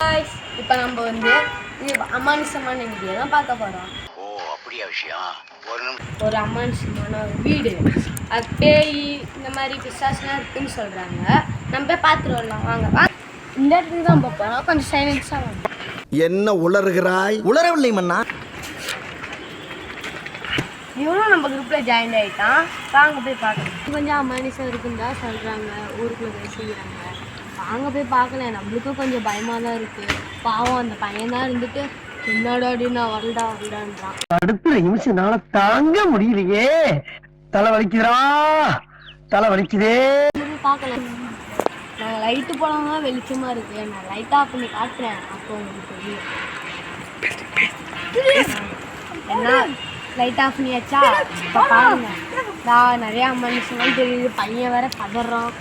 guys, இப்போ நம்ம வந்து அமானுஷமான வீடியோ தான் பார்க்க போறோம். ஓ அப்படியே விஷயம். ஒரு அமானுஷமான வீடு. அது பேய் இந்த மாதிரி பிசாசுலாம் இருக்குன்னு சொல்றாங்க. நம்ம போய் பார்த்துட்டு வரலாம் வாங்க. இந்த இடத்துக்கு தான் போறோம். கொஞ்சம் சைலன்ஸா வாங்க. என்ன உளறுகிறாய்? உளரவில்லை மன்னா. இவனும் நம்ம குரூப்ல ஜாயின் ஆயிட்டான். வாங்க போய் பார்க்கலாம். கொஞ்சம் அமானுஷம் இருக்குன்னு தான் சொல்றாங்க. ஊருக்குள்ள பேசிக்கிறாங்க. வாங்க போய் பார்க்கல. நம்மளுக்கும் கொஞ்சம் பயமாக தான் இருக்குது. பாவம் அந்த பையன் தான் இருந்துட்டு என்னோட அப்படின்னு வரடான்றான். அடுத்த நிமிஷம்னால தாங்க முடியலையே. தலை வலிக்குதா, தலை வலிக்குதே. பார்க்கல. நாங்கள் லைட்டு போனோம்னா வெளிச்சமாக இருக்குது. நான் லைட் ஆஃப் பண்ணி காட்டுறேன். அப்போ உங்களுக்கு தெரியும். என்ன லைட் ஆஃப் பண்ணியாச்சா? இப்போ பாருங்க. நான் நிறையா மனுஷங்களும் தெரியுது. பையன் வேற பதறான்.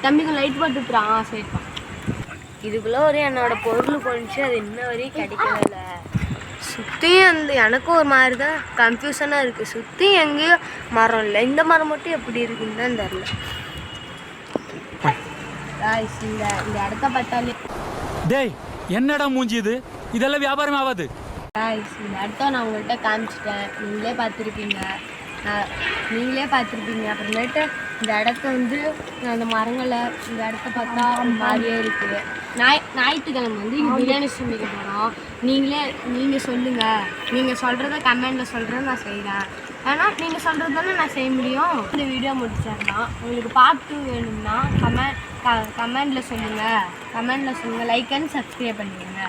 தம்பிக்கு லைட் போட்டுக்கிறான். சரிப்பா. இதுக்குள்ளே ஒரு என்னோட பொருள் போணுச்சு. அது இன்ன வரையும் கிடைக்கல. சுற்றியும் அந்த எனக்கும் ஒரு மாதிரி தான் கன்ஃபியூஷனாக இருக்குது. சுற்றி எங்கேயும் மரம் இல்லை. இந்த மரம் மட்டும் எப்படி இருக்குன்னு தான் தெரில. இந்த இந்த இடத்த பார்த்தாலே டேய் என்னடா மூஞ்சி இது? இதெல்லாம் வியாபாரம் ஆகாது. இந்த இடத்த நான் உங்கள்கிட்ட காமிச்சிட்டேன். நீங்களே பார்த்துருப்பீங்க. அப்புறமேட்டு இந்த இடத்த வந்து அந்த மரங்களை இந்த இடத்த பார்த்தா மாதிரியே இருக்குது. ஞாயிற்றுக்கிழமை வந்து இங்கே பிரியாணி சமைக்க போகிறோம். நீங்கள் சொல்லுங்கள். நீங்கள் சொல்கிறத கமெண்டில் சொல்கிறத நான் செய்கிறேன். ஏன்னா நீங்கள் சொல்கிறது தானே நான் செய்ய முடியும். இந்த வீடியோ முடிச்சிடலாம். உங்களுக்கு பார்ட் 2 வேணும்னா கமெண்டில் சொல்லுங்கள். லைக் அண்ட் சப்ஸ்கிரைப் பண்ணிடுங்க.